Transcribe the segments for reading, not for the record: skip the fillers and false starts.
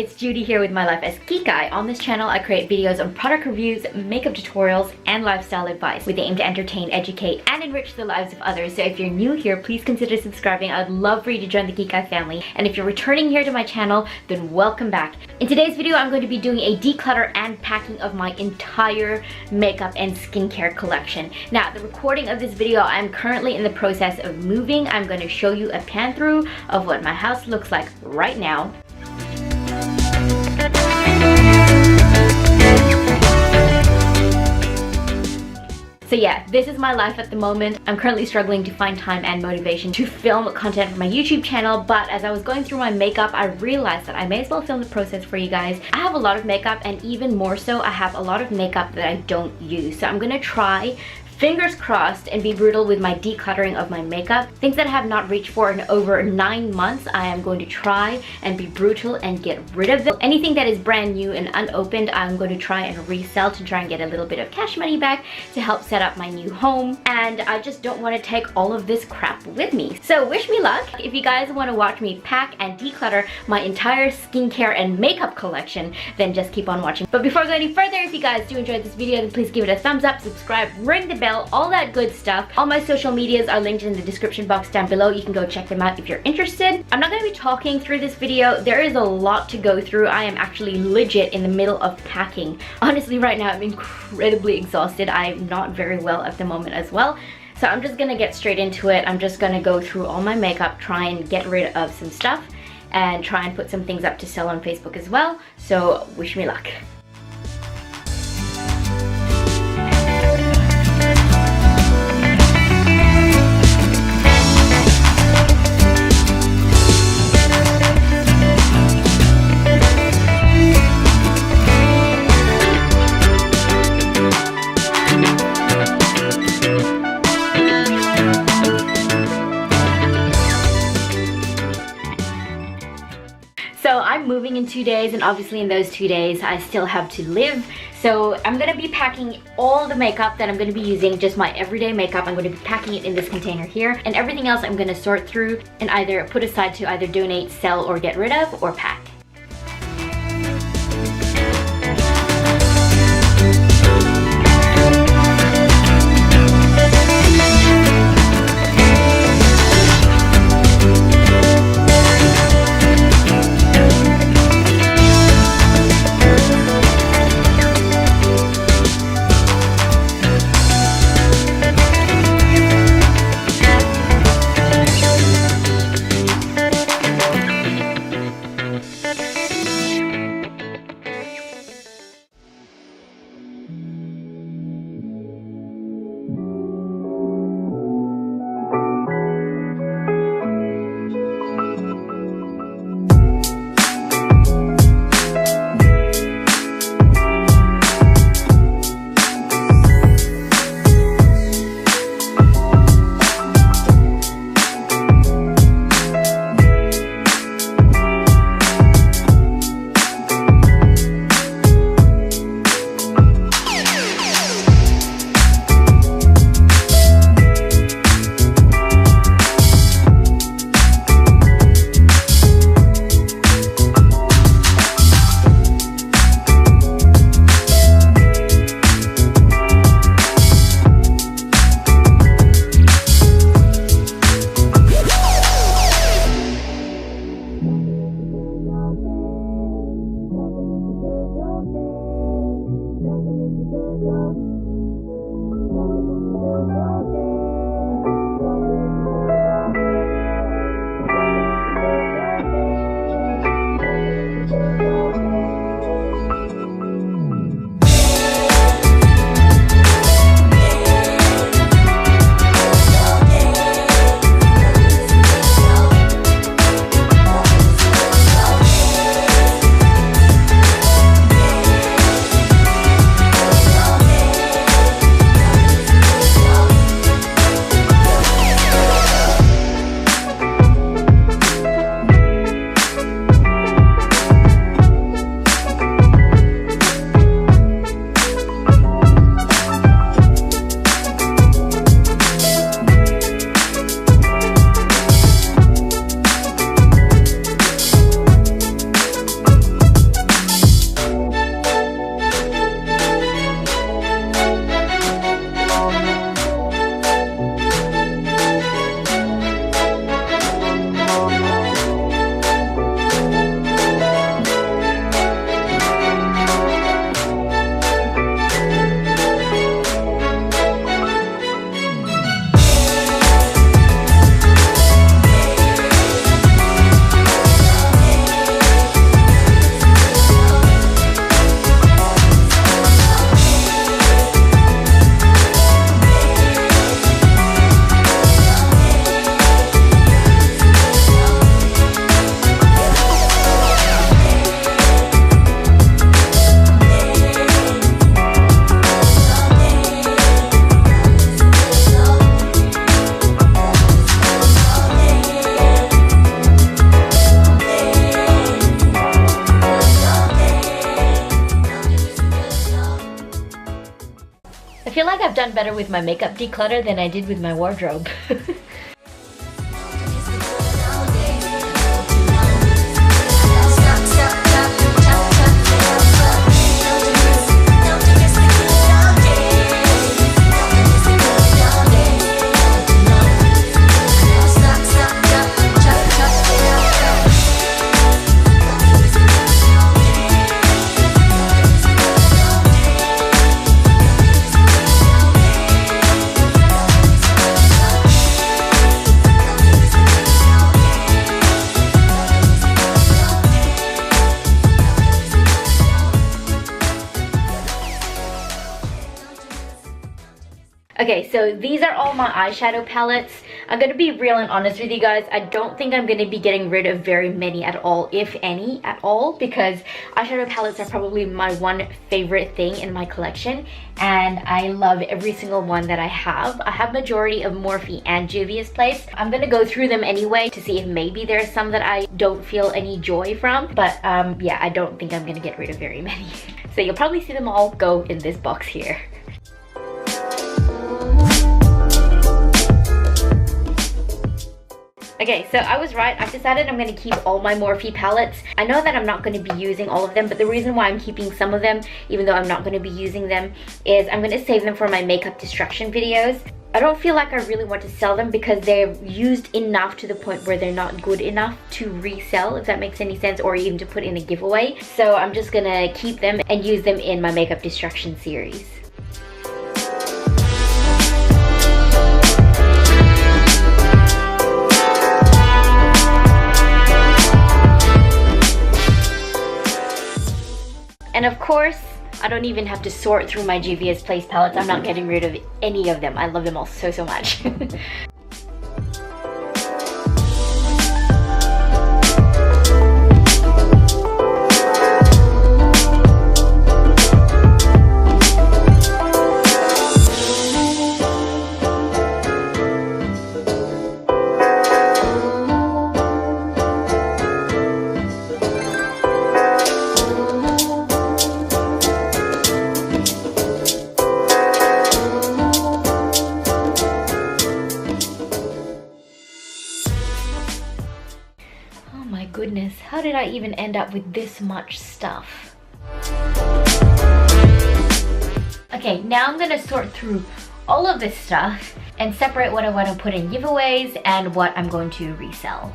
it's Judy here with My Life as Kikay. On this channel, I create videos on product reviews, makeup tutorials, and lifestyle advice with the aim to entertain, educate, and enrich the lives of others. So if you're new here, please consider subscribing. I'd love for you to join the Kikay family. And if you're returning here to my channel, then welcome back. In today's video, I'm going to be doing a declutter and packing of my entire makeup and skincare collection. Now, the recording of this video, I'm currently in the process of moving. I'm going to show you a pan through of what my house looks like right now. So yeah, this is my life at the moment. I'm currently struggling to find time and motivation to film content for my YouTube channel, but as I was going through my makeup, I realized that I may as well film the process for you guys. I have a lot of makeup, and even more so, I have a lot of makeup that I don't use. So I'm gonna try, fingers crossed, and be brutal with my decluttering of my makeup. Things that I have not reached for in over 9 months, I am going to try and be brutal and get rid of them. Anything that is brand new and unopened, I'm going to try and resell to try and get a little bit of cash money back to help set up my new home. And I just don't want to take all of this crap with me. So wish me luck. If you guys want to watch me pack and declutter my entire skincare and makeup collection, then just keep on watching. But before I go any further, if you guys do enjoy this video, then please give it a thumbs up, subscribe, ring the bell, all that good stuff. All my social medias are linked in the description box down below. You can go check them out if you're interested. I'm not going to be talking through this video. There is a lot to go through. I am actually legit in the middle of packing. Honestly, right now I'm incredibly exhausted. I'm not very well at the moment as well. So I'm just gonna get straight into it. I'm just gonna go through all my makeup, try and get rid of some stuff, and try and put some things up to sell on Facebook as well. So wish me luck. So I'm moving in 2 days, and obviously in those 2 days I still have to live. So I'm gonna be packing all the makeup that I'm gonna be using, just my everyday makeup. I'm gonna be packing it in this container here, and everything else I'm gonna sort through and either put aside to either donate, sell, or get rid of, or pack. feel like I've done better with my makeup declutter than I did with my wardrobe. Okay, so these are all my eyeshadow palettes. I'm gonna be real and honest with you guys. I don't think I'm gonna be getting rid of very many at all, if any at all, because eyeshadow palettes are probably my one favorite thing in my collection, and I love every single one that I have. I have majority of Morphe and Juvia's Place. I'm gonna go through them anyway to see if maybe there's some that I don't feel any joy from, but yeah, I don't think I'm gonna get rid of very many. So you'll probably see them all go in this box here. Okay, so I was right. I've decided I'm going to keep all my Morphe palettes. I know that I'm not going to be using all of them, but the reason why I'm keeping some of them, even though I'm not going to be using them, is I'm going to save them for my makeup destruction videos. I don't feel like I really want to sell them because they're used enough to the point where they're not good enough to resell, if that makes any sense, or even to put in a giveaway. So I'm just going to keep them and use them in my makeup destruction series. And of course, I don't even have to sort through my Juvia's Place palettes. I'm not getting rid of any of them. I love them all so, so much. Goodness, how did I even end up with this much stuff? Okay, now I'm gonna sort through all of this stuff and separate what I want to put in giveaways and what I'm going to resell.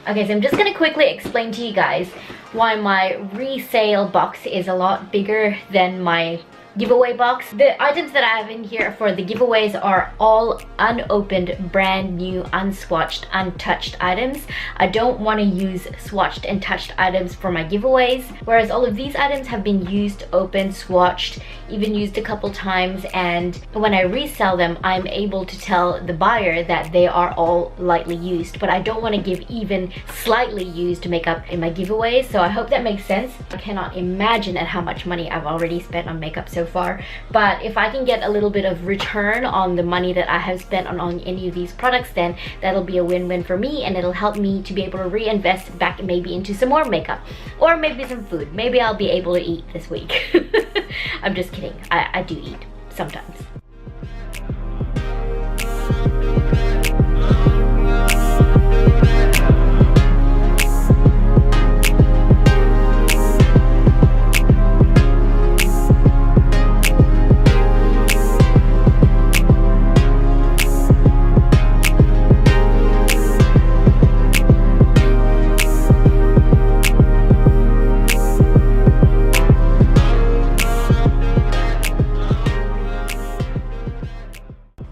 Okay, so I'm just going to quickly explain to you guys why my resale box is a lot bigger than my giveaway box. The items that I have in here for the giveaways are all unopened, brand new, unswatched, untouched items. I don't want to use swatched and touched items for my giveaways, whereas all of these items have been used, opened, swatched, even used a couple times, and when I resell them, I'm able to tell the buyer that they are all lightly used, but I don't want to give even slightly used makeup in my giveaways, so I hope that makes sense. I cannot imagine at how much money I've already spent on makeup so far, but if I can get a little bit of return on the money that I have spent on any of these products, then that'll be a win-win for me, and it'll help me to be able to reinvest back maybe into some more makeup, or maybe some food. Maybe I'll be able to eat this week. I'm just kidding. I do eat sometimes.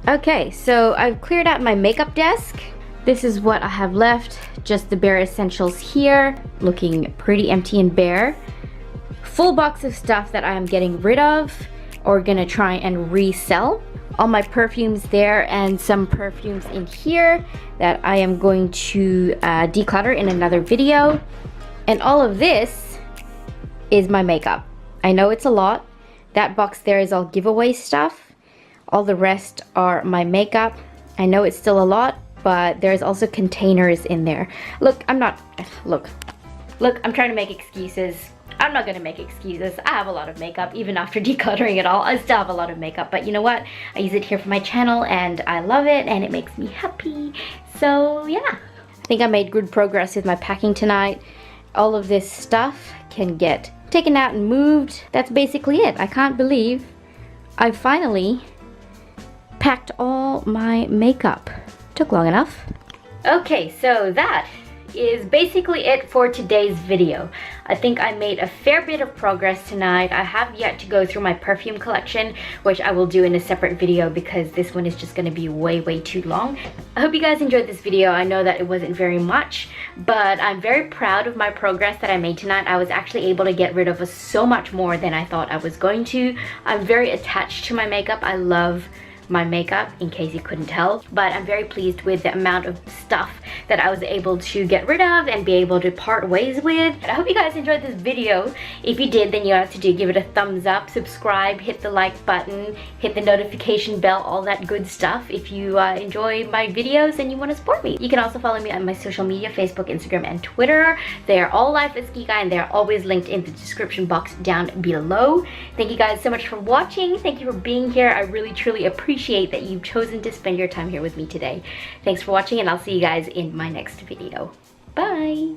Okay, so I've cleared out my makeup desk. This is what I have left, just the bare essentials here, looking pretty empty and bare. Full box of stuff that I am getting rid of or gonna try and resell. all my perfumes there and some perfumes in here that I am going to declutter in another video. And all of this is my makeup. I know it's a lot. That box there is all giveaway stuff. All the rest are my makeup. I know it's still a lot, but there's also containers in there. Look, I'm trying to make excuses. I'm not gonna make excuses. I have a lot of makeup. Even after decluttering it all, I still have a lot of makeup. But you know what? I use it here for my channel and I love it and it makes me happy. So yeah. I think I made good progress with my packing tonight. All of this stuff can get taken out and moved. That's basically it. I can't believe I finally packed all my makeup. Took long enough. Okay, so that is basically it for today's video. I think I made a fair bit of progress tonight. I have yet to go through my perfume collection, which I will do in a separate video because this one is just going to be way too long. I hope you guys enjoyed this video. I know that it wasn't very much, but I'm very proud of my progress that I made tonight. I was actually able to get rid of so much more than I thought I was going to. I'm very attached to my makeup. I love my makeup, in case you couldn't tell, but I'm very pleased with the amount of stuff that I was able to get rid of and be able to part ways with. And I hope you guys enjoyed this video. If you did, then you have to give it a thumbs up, subscribe, hit the like button, hit the notification bell, all that good stuff if you enjoy my videos and you want to support me. You can also follow me on my social media, Facebook, Instagram, and Twitter. They are all lifeaskikay and they're always linked in the description box down below. Thank you guys so much for watching. Thank you for being here. I really truly appreciate that you've chosen to spend your time here with me today. Thanks for watching and I'll see you guys in my next video. Bye!